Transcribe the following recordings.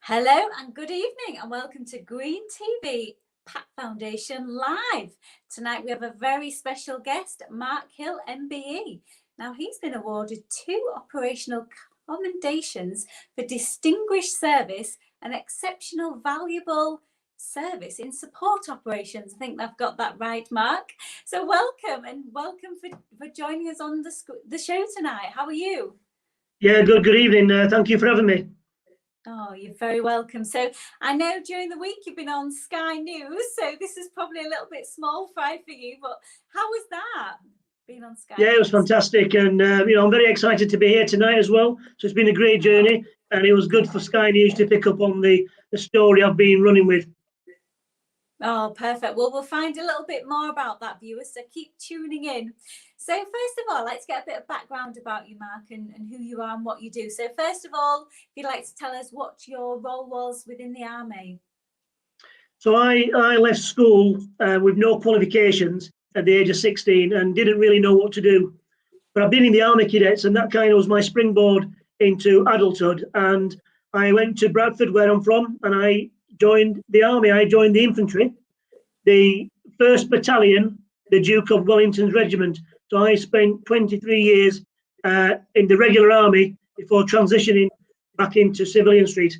Hello and good evening and welcome to Green TV PATT Foundation Live. Tonight we have a very special guest, Mark Hill MBE. Now he's been awarded 2 operational commendations for distinguished service and exceptional valuable service in support operations. I think I've got that right, Mark. So welcome for joining us on the show tonight. How are you? Yeah, good evening. Thank you for having me. Oh, you're very welcome. So I know during the week you've been on Sky News, so this is probably a little bit small fry for you, but how was that, being on Sky Yeah, News? it was fantastic, and I'm very excited to be here tonight as well. So it's been a great journey, and it was good for Sky News to pick up on the story I've been running with. Oh, perfect. Well, we'll find a little bit more about that, viewers, so keep tuning in. So first of all, let's get a bit of background about you, Mark, and who you are and what you do. So first of all, if you'd like to tell us what your role was within the Army. So I left school with no qualifications at the age of 16 and didn't really know what to do. But I've been in the Army Cadets, and that kind of was my springboard into adulthood. And I went to Bradford, where I'm from, and I joined the Army. I joined the infantry, the 1st Battalion, the Duke of Wellington's Regiment. So I spent 23 years in the regular army before transitioning back into civilian street.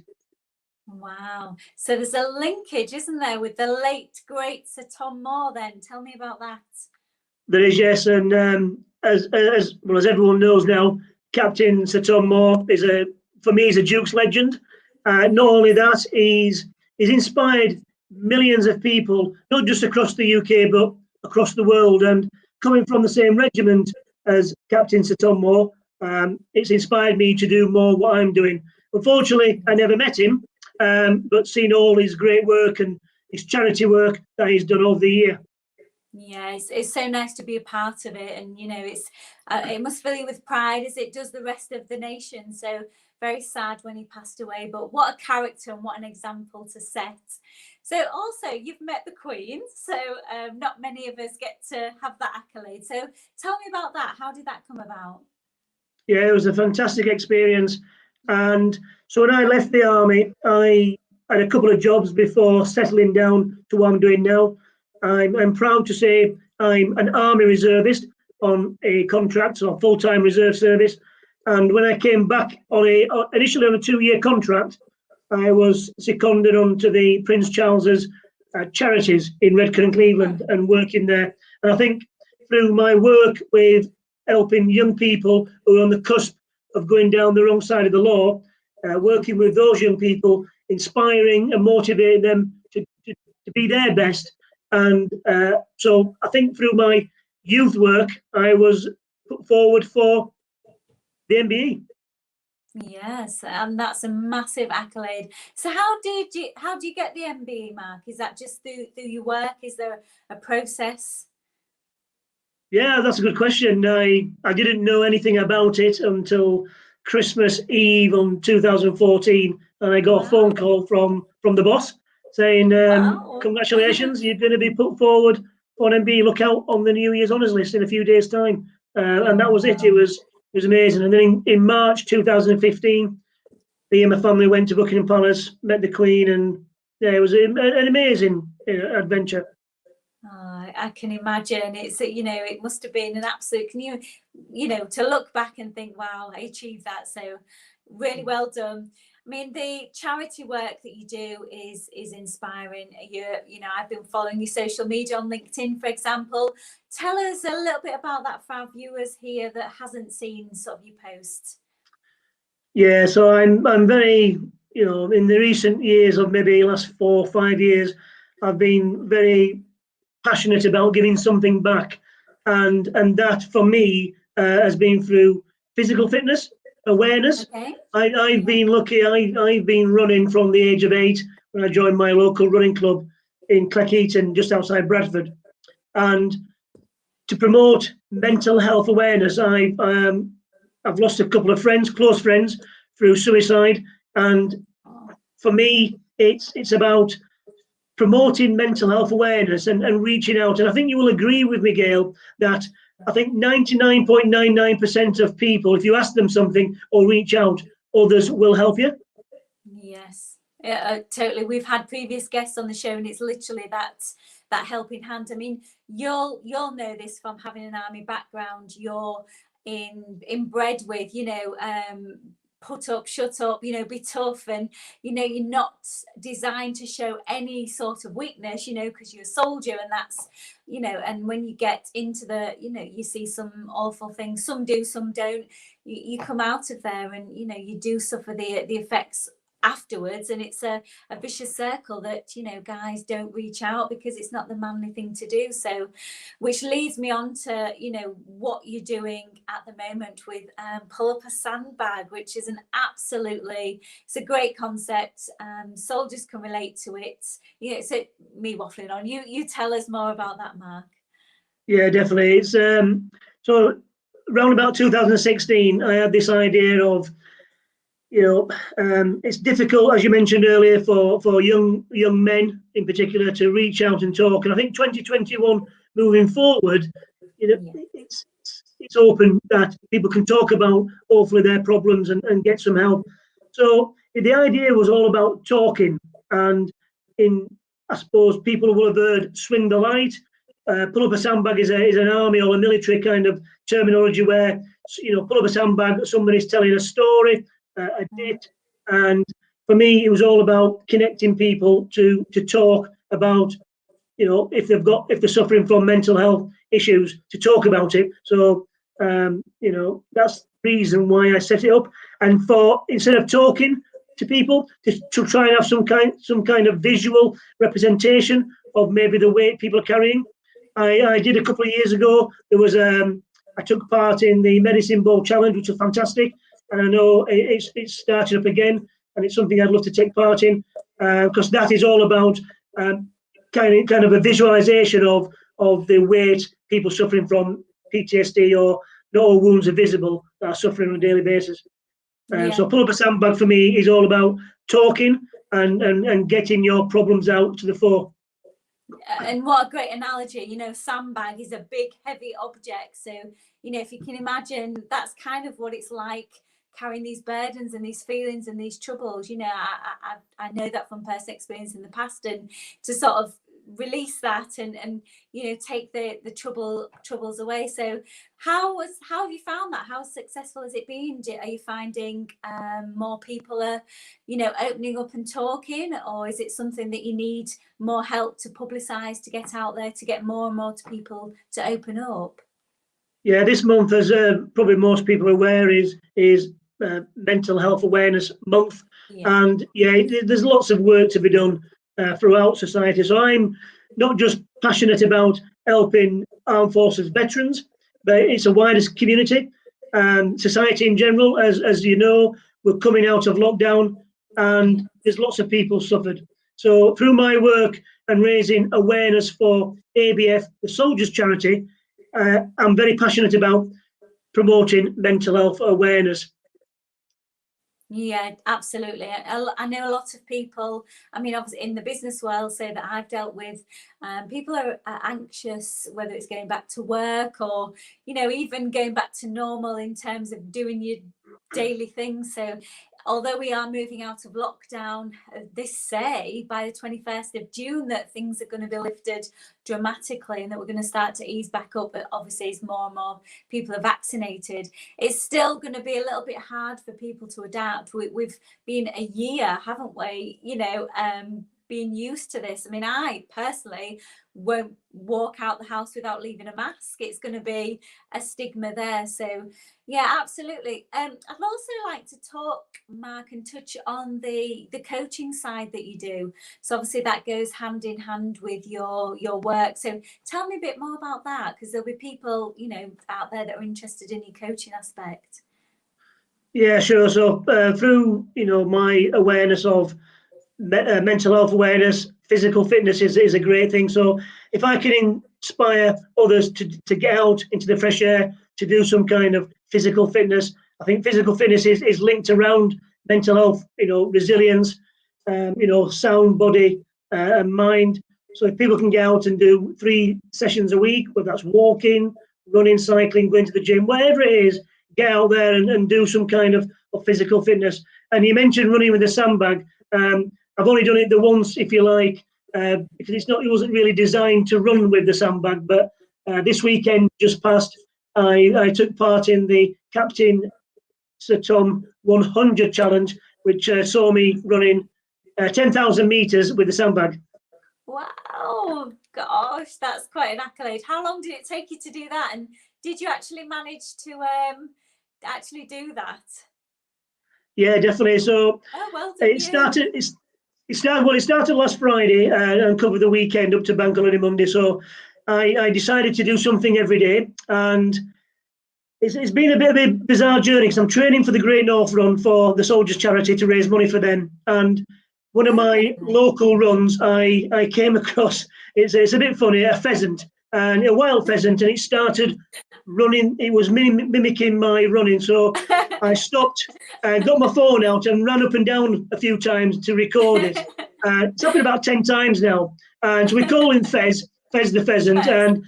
Wow. So there's a linkage, isn't there, with the late, great Sir Tom Moore then? Tell me about that. There is, yes. And as everyone knows now, Captain Sir Tom Moore is for me, he's a Duke's legend. Not only that, he's inspired millions of people, not just across the UK, but across the world. And coming from the same regiment as Captain Sir Tom Moore, it's inspired me to do more what I'm doing. Unfortunately, I never met him, but seen all his great work and his charity work that he's done over the year. Yeah, it's so nice to be a part of it, and it must fill you with pride as it does the rest of the nation. So very sad when he passed away, but what a character and what an example to set. So also you've met the Queen, so not many of us get to have that accolade. So tell me about that. How did that come about? Yeah, it was a fantastic experience. And so when I left the Army, I had a couple of jobs before settling down to what I'm doing now. I'm proud to say I'm an Army reservist on a contract, or full-time reserve service. And when I came back initially on a 2-year contract, I was seconded onto the Prince Charles's charities in Redcar and Cleveland and working there. And I think through my work with helping young people who are on the cusp of going down the wrong side of the law, working with those young people, inspiring and motivating them to be their best. And so I think through my youth work, I was put forward for the MBE. Yes, and that's a massive accolade. So how do you get the MBE, Mark? Is that just through your work? Is there a process? Yeah, that's a good question. I didn't know anything about it until Christmas Eve on 2014, and I got a phone call from the boss saying, congratulations, you're going to be put forward for an MBE. Look out on the New Year's honours list in a few days' time. And that was it. It was amazing. And then in March 2015, me and my family went to Buckingham Palace, met the Queen, and yeah, it was an amazing adventure. Oh, I can imagine. It's it must have been an absolute. Can you to look back and think, wow, I achieved that. So really well done. I mean, the charity work that you do is inspiring. I've been following your social media on LinkedIn, for example. Tell us a little bit about that for our viewers here that hasn't seen sort of your posts. Yeah, so I'm very, in the recent years, of maybe last 4 or 5 years, I've been very passionate about giving something back, and that for me has been through physical fitness awareness. Okay. I've been lucky. I've been running from the age of 8 when I joined my local running club in Cleckheaton, just outside Bradford. And to promote mental health awareness, I've lost a couple of friends, close friends, through suicide. And for me, it's about promoting mental health awareness and reaching out. And I think you will agree with me, Gail, that I think 99.99% of people, if you ask them something or reach out, others will help you. Yes, Yeah, totally. We've had previous guests on the show, and it's literally that helping hand. I mean, you'll know this from having an army background. You're inbred with, put up, shut up, be tough, and you're not designed to show any sort of weakness, because you're a soldier, and that's, and when you get into the, you see some awful things, some do, some don't. You come out of there, and you do suffer the effects afterwards, and it's a vicious circle that guys don't reach out because it's not the manly thing to do. So which leads me on to what you're doing at the moment with Pull Up a Sandbag, which is it's a great concept. Soldiers can relate to it. So me waffling on, you tell us more about that, Mark. Yeah, definitely. It's so around about 2016 I had this idea of, it's difficult, as you mentioned earlier, for young men in particular to reach out and talk. And I think 2021 moving forward, it's open that people can talk about hopefully their problems and get some help. So the idea was all about talking, and I suppose people will have heard swing the light. Pull up a sandbag is an army or a military kind of terminology where, pull up a sandbag, somebody's telling a story, a bit, and for me it was all about connecting people to talk about, if they're suffering from mental health issues, to talk about it. So that's the reason why I set it up, and instead of talking to people, to try and have some kind of visual representation of maybe the weight people are carrying. I did a couple of years ago. There was I took part in the Medicine Bowl Challenge, which was fantastic. And I know it's started up again, and it's something I'd love to take part in, because that is all about kind of a visualization of the weight people suffering from PTSD, or not all wounds are visible, that are suffering on a daily basis. So Pull Up a Sandbag for me is all about talking and getting your problems out to the fore. And what a great analogy. Sandbag is a big heavy object, so if you can imagine, that's kind of what it's like carrying these burdens and these feelings and these troubles. I know that from personal experience in the past, and to sort of release that and take the troubles away. So how have you found that? How successful has it been? Are you finding more people are opening up and talking, or is it something that you need more help to publicize, to get out there, to get more and more to people to open up? Yeah, this month, as probably most people are aware, is Mental Health Awareness Month. And there's lots of work to be done throughout society. So I'm not just passionate about helping armed forces veterans, but it's a wider community and society in general. As you know, we're coming out of lockdown, and there's lots of people suffered. So through my work and raising awareness for ABF, the Soldiers Charity, I'm very passionate about promoting mental health awareness. Yeah, absolutely. I know a lot of people, obviously in the business world, say that I've dealt with, people are anxious, whether it's going back to work or, even going back to normal in terms of doing your daily things. So although we are moving out of lockdown, this say by the 21st of June that things are going to be lifted dramatically and that we're going to start to ease back up. But obviously, as more and more people are vaccinated, it's still going to be a little bit hard for people to adapt. We've been a year, haven't we? Being used to this. I personally won't walk out the house without leaving a mask. It's going to be a stigma there. So yeah, absolutely. I'd also like to talk, Mark, and touch on the coaching side that you do. So obviously that goes hand in hand with your work. So tell me a bit more about that, because there'll be people out there that are interested in your coaching aspect. Yeah, sure. So through my awareness of mental health awareness, physical fitness is a great thing. So if I can inspire others to get out into the fresh air, to do some kind of physical fitness, I think physical fitness is linked around mental health, resilience, sound body and mind. So if people can get out and do 3 sessions a week, whether that's walking, running, cycling, going to the gym, whatever it is, get out there and do some kind of physical fitness. And you mentioned running with a sandbag. I've only done it the once, if you like, because it wasn't really designed to run with the sandbag. But this weekend just passed, I took part in the Captain Sir Tom 100 challenge, which saw me running 10,000 meters with the sandbag. Wow, gosh, that's quite an accolade. How long did it take you to do that? And did you actually manage to actually do that? Yeah, definitely. So well done, it started last Friday and covered the weekend up to Bank Holiday Monday. So I decided to do something every day, and it's been a bit of a bizarre journey because I'm training for the Great North Run for the Soldiers Charity to raise money for them. And one of my local runs, I came across, it's a bit funny, a pheasant, and a wild pheasant, and it started running. It was mimicking my running. So I stopped and got my phone out and ran up and down a few times to record it. It's happened about 10 times now. And so we call him Fez the pheasant. And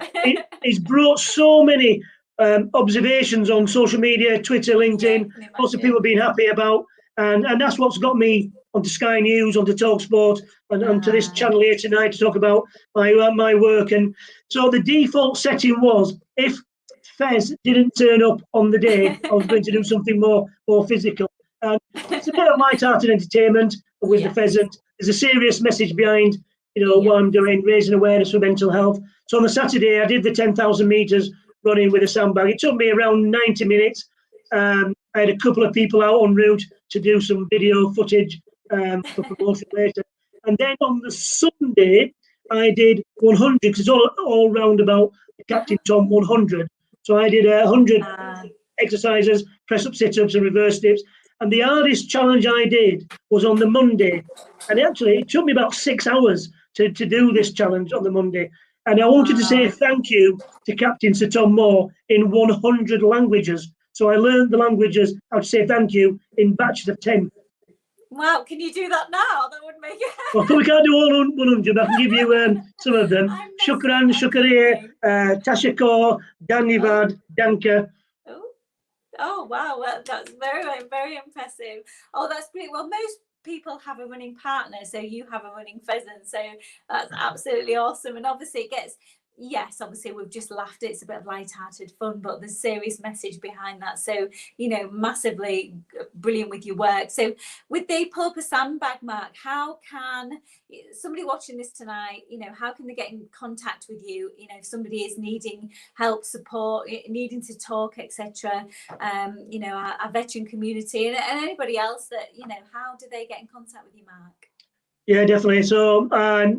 it's brought so many observations on social media, Twitter, LinkedIn, lots of people being happy about. And that's what's got me onto Sky News, onto TalkSport, and onto this channel here tonight to talk about my work. And so the default setting was, if Fez didn't turn up on the day, I was going to do something more physical. And it's a bit of light-hearted entertainment with the pheasant. There's a serious message behind, what I'm doing, raising awareness for mental health. So on the Saturday, I did the 10,000 meters running with a sandbag. It took me around 90 minutes. I had a couple of people out en route to do some video footage for promotion later. And then on the Sunday, I did 100, because it's all round about the Captain Tom 100. So I did 100 exercises, press-up, sit-ups, and reverse dips. And the hardest challenge I did was on the Monday. And actually, it took me about 6 hours to do this challenge on the Monday. And I wanted to say thank you to Captain Sir Tom Moore in 100 languages. So I learned the languages, how to say thank you, in batches of 10. Wow, can you do that now? That would make it. Well, we can't do all 100, but I can give you some of them. Shukran, Shukariya, Tashakor, Dhanyavad, Danka. Oh, wow. Well, that's very, very impressive. Oh, that's great. Well, most people have a running partner, so you have a running pheasant. So that's absolutely awesome. And obviously it gets, obviously we've just laughed. It's a bit of light-hearted fun, but there's serious message behind that. So, massively brilliant with your work. So with the Pull Up a Sandbag, Mark, how can somebody watching this tonight, how can they get in contact with you? If somebody is needing help, support, needing to talk, etc. Our veteran community and anybody else that, how do they get in contact with you, Mark? Yeah, definitely. So I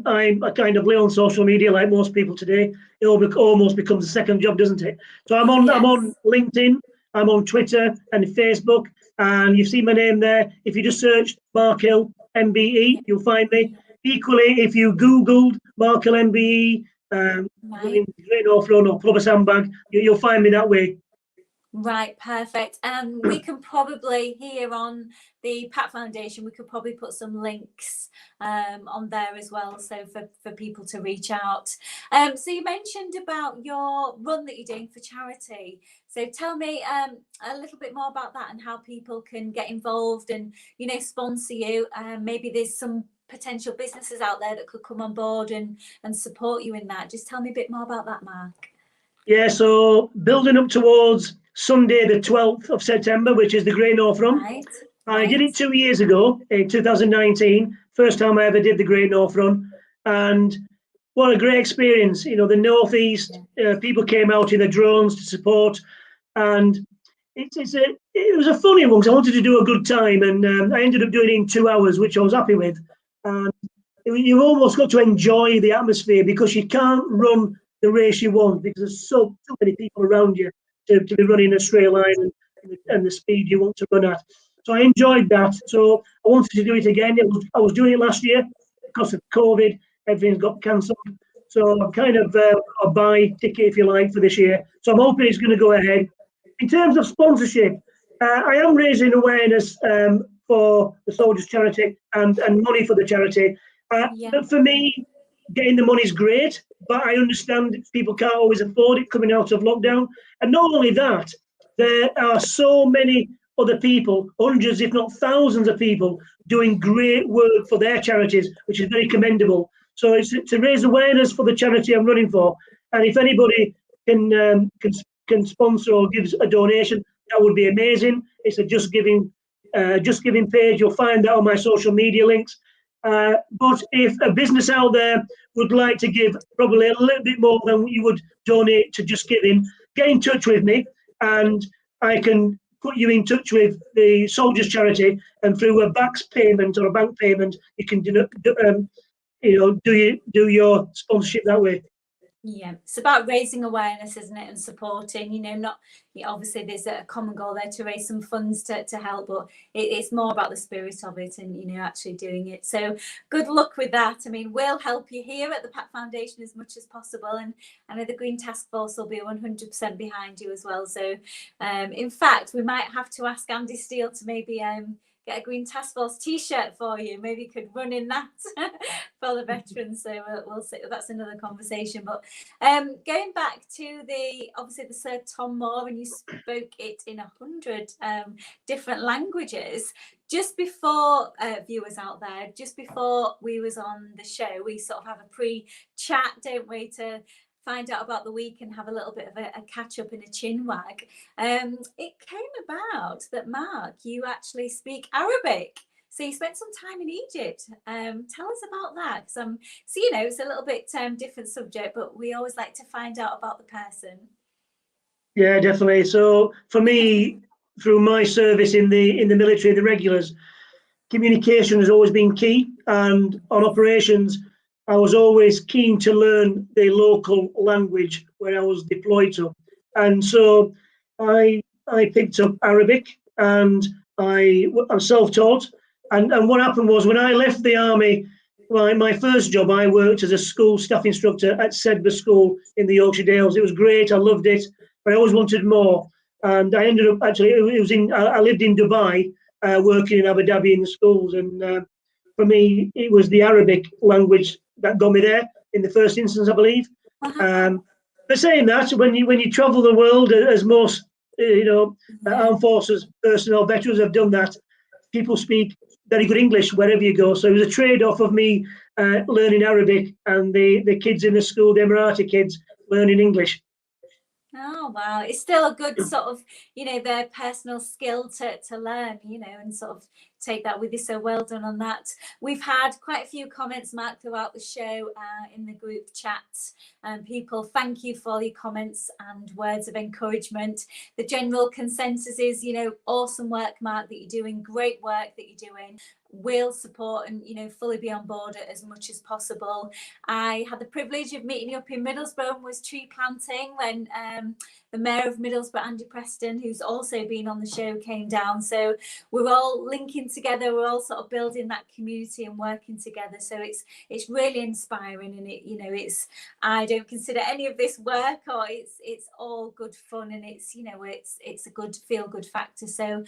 kind of live on social media like most people today. It almost becomes a second job, doesn't it? So I'm on LinkedIn, I'm on Twitter and Facebook, and you've seen my name there. If you just search Mark Hill MBE, you'll find me. Equally, if you Googled Mark Hill MBE, Great North Run or Pull Up a Sandbag, you'll find me that way. Right, perfect. And we can probably, here on the PATT Foundation, we could probably put some links on there as well, so for people to reach out. So you mentioned about your run that you're doing for charity. So tell me a little bit more about that and how people can get involved and, sponsor you. Maybe there's some potential businesses out there that could come on board and support you in that. Just tell me a bit more about that, Mark. Yeah, so building up towards Sunday, the 12th of September, which is the Great North Run. Right. I did it 2 years ago, in 2019, first time I ever did the Great North Run. And what a great experience. The Northeast, people came out in the drones to support. And it was a funny one because I wanted to do a good time. And I ended up doing it in 2 hours, which I was happy with. And you've almost got to enjoy the atmosphere because you can't run the race you want because there's so many people around you to be running a straight line and the speed you want to run at. So I enjoyed that. So I wanted to do it again. I was doing it last year because of COVID. Everything got cancelled. So I'm kind of a buy ticket, if you like, for this year. So I'm hoping it's going to go ahead. In terms of sponsorship, I am raising awareness for the Soldiers Charity and money for the charity. But for me, getting the money is great, but I understand people can't always afford it coming out of lockdown. And not only that, there are so many other people, hundreds, if not thousands of people, doing great work for their charities, which is very commendable. So it's to raise awareness for the charity I'm running for. And if anybody can sponsor or gives a donation, that would be amazing. It's a Just Giving page. You'll find that on my social media links. But if a business out there would like to give probably a little bit more than you would donate to Just Giving, get in touch with me, and I can put you in touch with the Soldiers Charity, and through a back payment or a bank payment, you can do your sponsorship that way. Yeah, it's about raising awareness, isn't it, and supporting, not obviously there's a common goal there to raise some funds to help, but it's more about the spirit of it and, actually doing it. So good luck with that. I mean, we'll help you here at the PATT Foundation as much as possible. And I know the Green Task Force will be 100% behind you as well. So in fact, we might have to ask Andy Steele to maybe get a Green Task Force t-shirt for you. Maybe you could run in that for the veterans. So we'll see. That's another conversation. But going back to obviously the Sir Tom Moore, and you spoke it in 100 different languages. Just before viewers out there, just before we was on the show, we sort of have a pre-chat, don't we, to find out about the week and have a little bit of a catch up and a chin wag. It came about that, Mark, you actually speak Arabic. So you spent some time in Egypt. Tell us about that. So, it's a little bit different subject, but we always like to find out about the person. Yeah, definitely. So for me, through my service in the military, the regulars, communication has always been key. And on operations, I was always keen to learn the local language where I was deployed to. And so I picked up Arabic, and I'm self-taught. And what happened was, when I left the army, my first job, I worked as a school staff instructor at Sandbag School in the Yorkshire Dales. It was great. I loved it, but I always wanted more. And I ended up I lived in Dubai, working in Abu Dhabi in the schools. And for me, it was the Arabic language that got me there in the first instance, I believe. But saying that, when you travel the world, as most armed forces personnel, veterans have done that, people speak very good English wherever you go. So it was a trade-off of me learning Arabic and the kids in the school, the Emirati kids, learning English. Oh, wow. It's still a good sort of, their personal skill to learn, and sort of take that with you. So well done on that. We've had quite a few comments, Mark, throughout the show in the group chat. People, thank you for your comments and words of encouragement. The general consensus is, awesome work, Mark, that you're doing, great work that you're doing. Will support and fully be on board as much as possible. I had the privilege of meeting you up in Middlesbrough and was tree planting when the Mayor of Middlesbrough, Andy Preston, who's also been on the show, came down. So we're all linking together, we're all sort of building that community and working together. So it's really inspiring, and it's I don't consider any of this work, or it's all good fun, and it's a good feel good factor. So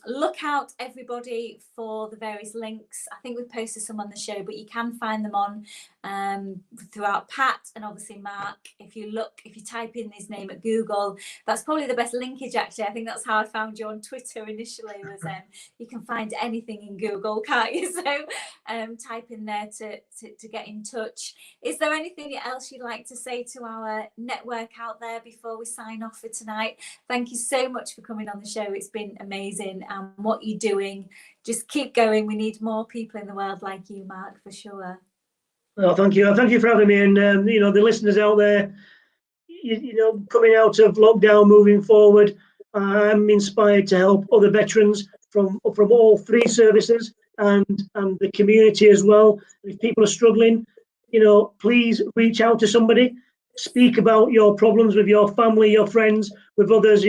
look out, everybody, for the various links. I think we've posted some on the show, but you can find them on throughout Pat and obviously Mark. If you type in his name at Google, that's probably the best linkage, actually. I think that's how I found you on Twitter initially, was you can find anything in Google, can't you? So type in there to get in touch. Is there anything else you'd like to say to our network out there before we sign off for tonight? Thank you so much for coming on the show. It's been amazing, and what you're doing, just keep going. We need more people in the world like you, Mark, for sure. Oh, thank you. Thank you for having me. And the listeners out there, coming out of lockdown, moving forward, I'm inspired to help other veterans from all three services and the community as well. If people are struggling, please reach out to somebody. Speak about your problems with your family, your friends, with others.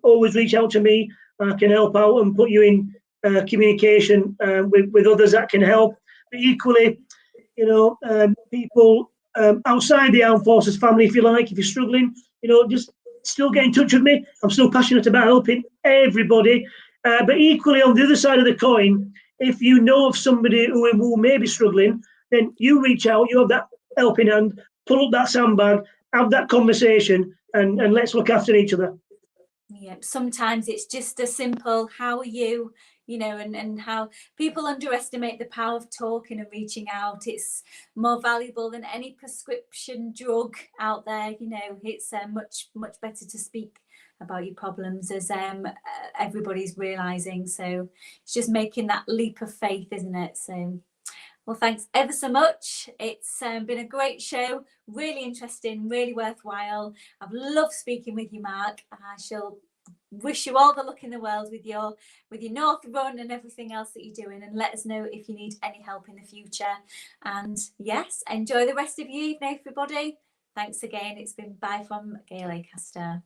Always reach out to me. I can help out and put you in communication with others that can help. But equally, people outside the armed forces family, if you're struggling, just still get in touch with me. I'm still passionate about helping everybody. But equally, on the other side of the coin, if you know of somebody who may be struggling, then you reach out. You have that helping hand. Pull up that sandbag, have that conversation, and let's look after each other. Yeah, sometimes it's just a simple how are you, and how people underestimate the power of talking and reaching out. It's more valuable than any prescription drug out there. It's much better to speak about your problems, as everybody's realizing. So it's just making that leap of faith, isn't it? So, well, thanks ever so much. It's been a great show, really interesting, really worthwhile. I've loved speaking with you, Mark. I shall wish you all the luck in the world with your North Run and everything else that you're doing, and let us know if you need any help in the future. And yes, enjoy the rest of your evening, everybody. Thanks again. It's been bye from Gail Acaster.